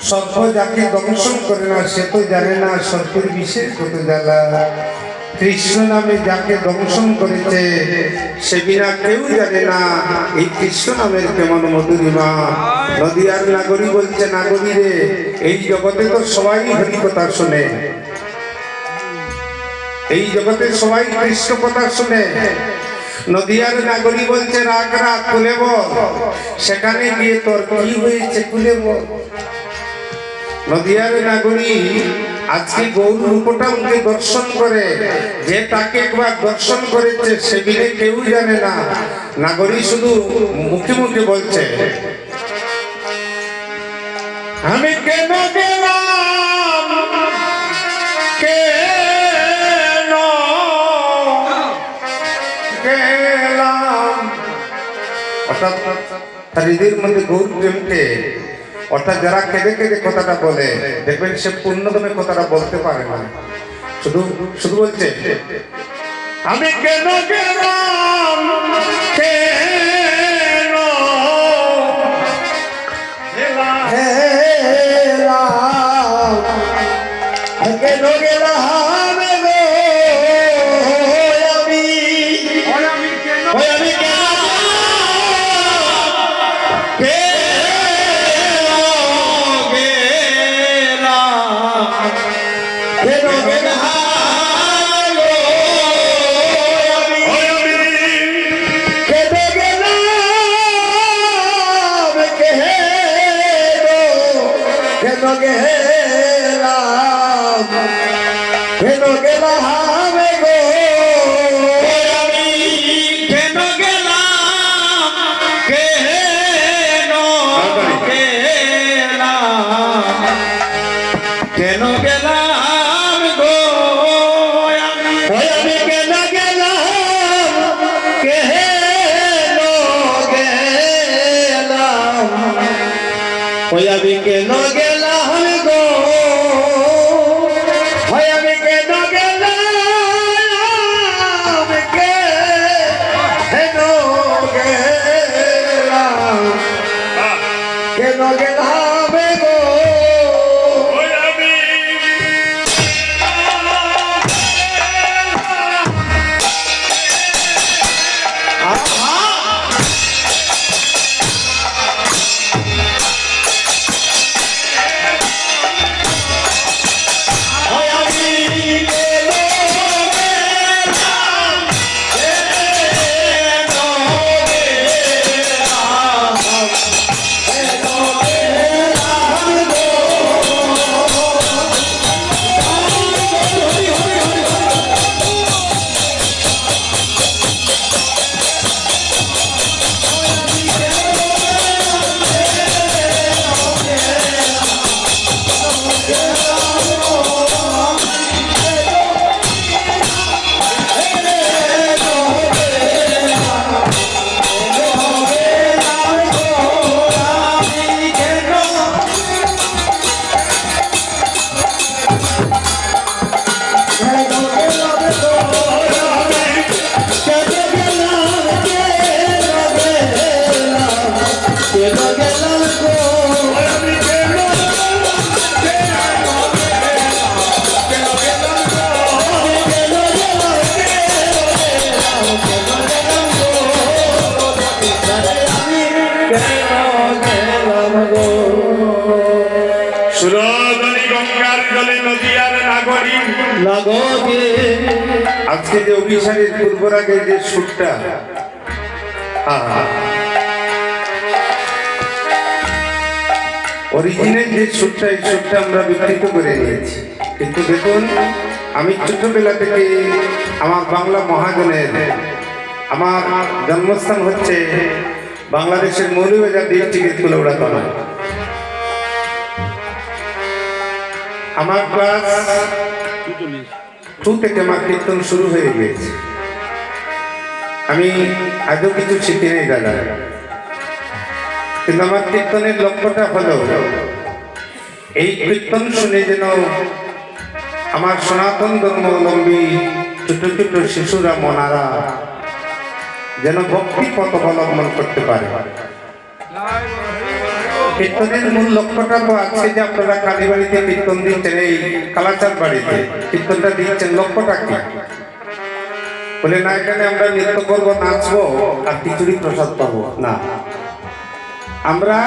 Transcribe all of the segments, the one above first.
সর্প যাকে দংশন করে না সে তো জানে না সর্পের বিশেষ কত জ্বালা। কৃষ্ণ নামে যাকে দংশন করেছে সে বিনা কেউ জানে না এই কৃষ্ণ নামের কেমন মধুরিমা। নদিয়ার নাগরী বলছে, নাগরী রে, এই জগতে তো সবাই হরি কথা শোনে, এই জগতে সবাই কৃষ্ণ কথা শুনে। নদিয়ার নাগরী বলছে, রাগ রাগ খুলে বল, সেখানে গিয়ে তোর কি হয়েছে খুলে বল। নদিয়ার নাগরী আজকে গৌর রূপটা মুখে দর্শন করে, যে তাকে একবার দর্শন করেছে সে বিনে কেউ জানে না। নাগরী শুধু মুখে মুখে বলছে, আমি কেন গেলাম, কেন গেলাম। অর্থাৎ তার হৃদয়ের মধ্যে গৌর প্রেমকে, অর্থাৎ যারা কেঁদে কেঁদে কথাটা বলে দেখবেন সে পূর্ণদমে কথাটা বলতে পারে না, শুধু শুধু বলছে আমি কেন গেলাম, কেন গেলাম, কেন গেলাম আজকে যে অভিসারের পূর্বরাগে যে সুরটা, অরিজিনাল যে সুরটা, এই সুরটা আমরা বিকৃত করে নিয়েছি। কিন্তু দেখুন, আমি ছোটবেলা থেকে আমার বাংলা মহাজনের, আমার জন্মস্থান হচ্ছে বাংলাদেশের মৌলভীবাজার ডিস্ট্রিক্টের কুলাউড়া থানা। আমার ক্লাস 2 থেকে আমার কীর্তন শুরু হয়ে গিয়েছে। আমি আজও কিছু শিখি নাই দাদা, কিন্তু আমার কীর্তনের লক্ষ্যটা হলো এই কীর্তন শুনে যেন আমার সনাতন ধর্মাবলম্বী ছোট ছোট শিশুরা, মনারা যেন ভক্তি পথ অবলম্বন করতে পারে। কীর্তনের মূল লক্ষ্যটা তো আছে যে আপনারা কালীবাড়িতে কীর্তন দিচ্ছেন, এই কালাচার বাড়িতে কীর্তনটা দিচ্ছেন, লক্ষ্যটা কি? বলে না এখানে আমরা নৃত্য করবো, নাচবো আর খিচুড়ি প্রসাদ পাবো না। আমরা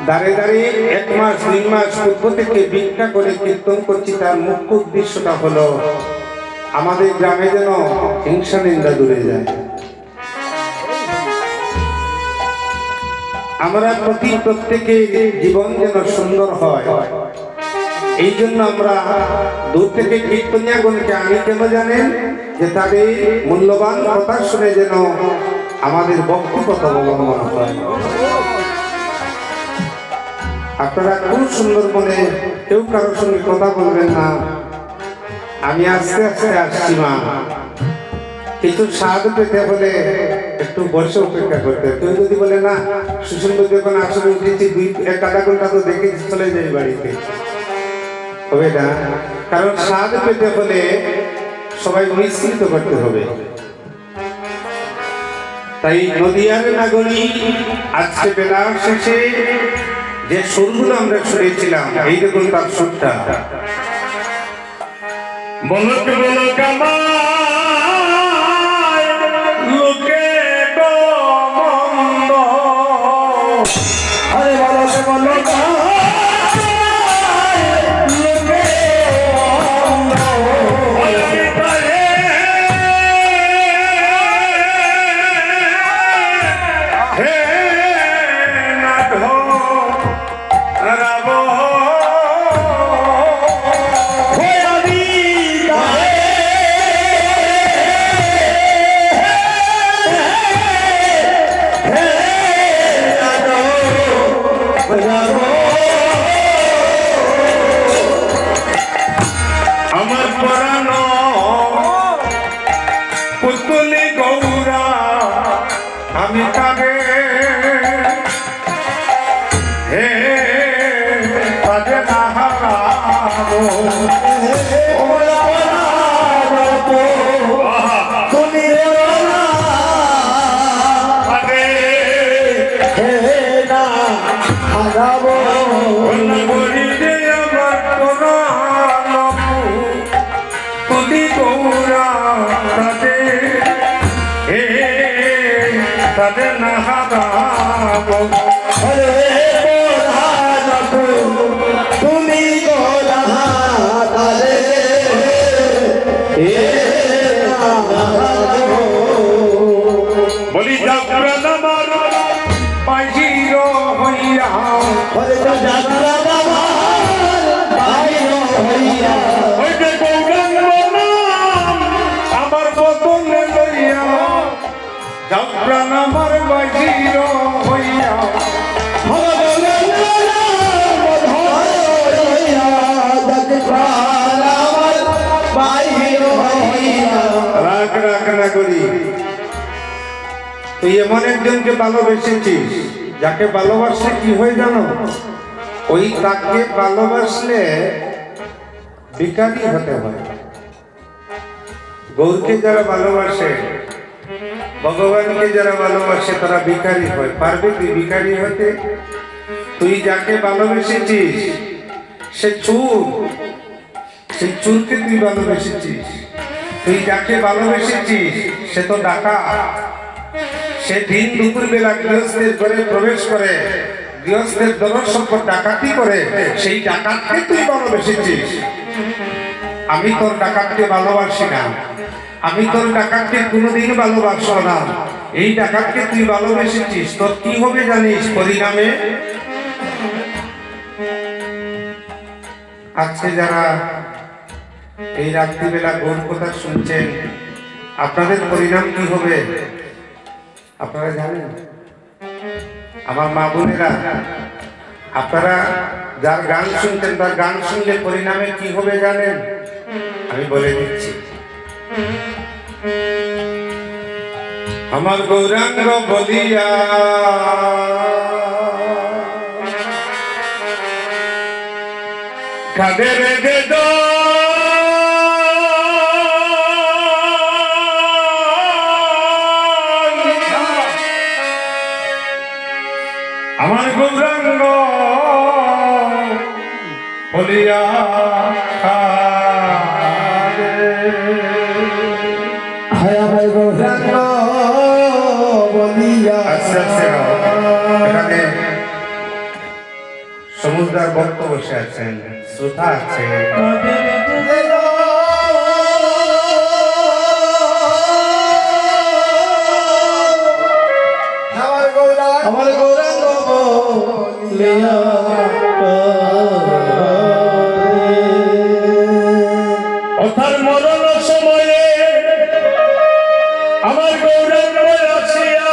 দাঁড়িয়ে দাঁড়িয়ে 1 মাস 2 মাস পূর্ব থেকে ভিক্ষা করে কীর্তন করছি। তার মুখ্য উদ্দেশ্যটা হলো আমাদের গ্রামে যেন হিংসা নিন্দা দূরে যায়। আমরা প্রত্যেকের জীবন যেন সুন্দর হয়, এই জন্য আমরা দূর থেকে কীর্তনিয়াগণকে আনি। কেন জানেন? যে তাদের মূল্যবান কথা শুনে যেন আমাদের ভক্তিগত অবলম্বন হয়। আপনারা খুব সুন্দর মনে কেউ কারোর সঙ্গে কথা বলবেন না। আমি আস্তে আস্তে আসছি মা, কিছু স্বাদ পেতে হলে একটু বসে অপেক্ষা করতে। কেউ যদি বলে না সুসুন্দর যখন আসলে উঠেছি 1-1.5 ঘন্টা তো দেখে চলে যাই বাড়িতে, হবে না। কারণ স্বাদ পেতে হলে সবাই মিশ্রিত করতে হবে। তাই নদিয়ার নাগরী আজকে বেলা শেষে যে সুরগুলো আমরা শুনেছিলাম, এই দেখুন তার সুরটা। বলক বলক আমার লোকে তো মন্দ, আরে বলক বলক আমার পরানো পুতুলি গৌরা, আমি তাকে হে তাকে না হারাবো। তুমি না হারাবো তাদের না হারাবো। তুমি বলি যাত্রা নামার বাহির হইয়া, আমার বদন লইয়া যাত্রা নামার বাহির হইয়া, রাগ রাগ না করি। তুই এমন একজনকে ভালোবেসেছিস যাকে ভালোবাসলে কি হয়ে জানো? ওই তাকে ভালোবাসলে ভিখারি হতে হয়। গৌরকে যারা ভালোবাসে, ভগবানকে যারা ভালোবাসে, তারা ভিখারি হয়। পারবে তুই ভিখারি হতে? তুই যাকে ভালোবেসেছিস সে চোর, সেই চোরকে তুই ভালোবেসেছিস। তুই যাকে ভালোবেসেছিস সে তো ডাকাত। সে দিন দুপুর বেলা গৃহস্থের ঘরে প্রবেশ করে, গৃহস্থের ধন সম্পদ ডাকাতি করে, সেই ডাকাতকে তুই ভালোবেসেছিস। আমি তোর ডাকাতকে ভালোবাসি না, আমি তোর ডাকাতকে কোনোদিন ভালোবাসো না। এই ডাকাতকে তুই ভালোবেসেছিস, তোর কি হবে জানিস পরিণামে? আজকে যারা এই রাত্রিবেলা গৌর কথা শুনছেন, আপনাদের পরিণাম কি হবে আপনারা জানেন? আমার মা বোনেরা, আপনারা যার গান শুনতেন তার গান শুনলে পরিণামে কি হবে জানেন? আমি বলে দিচ্ছি। আমার গৌরাঙ্গ বলিয়া কাদের বেদ আমার গৌরাঙ্গ বলিয়া এখানে সমুদ্রের ভক্ত বসে আছেন, শ্রোতা আছে। আমার গৌরাঙ্গ বলিয়া অর্থাৎ মরণ সময়ে আমার গৌরাঙ্গ আসিয়া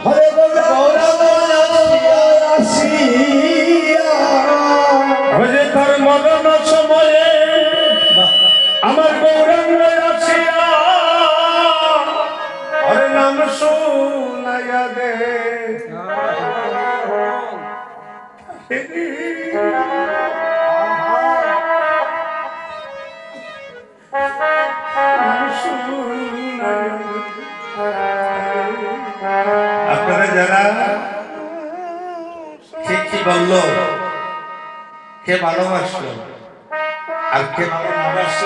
হরে গৌরাঙ্গ আসিয়া হরে তার মরণ সময়ে আমার গৌরাঙ্গ আসিয়া হরে নাম শুনাইয়া দে আপনারা যারা কে কি বললো, কে ভালোবাসলো আর কে ভালোবাসলো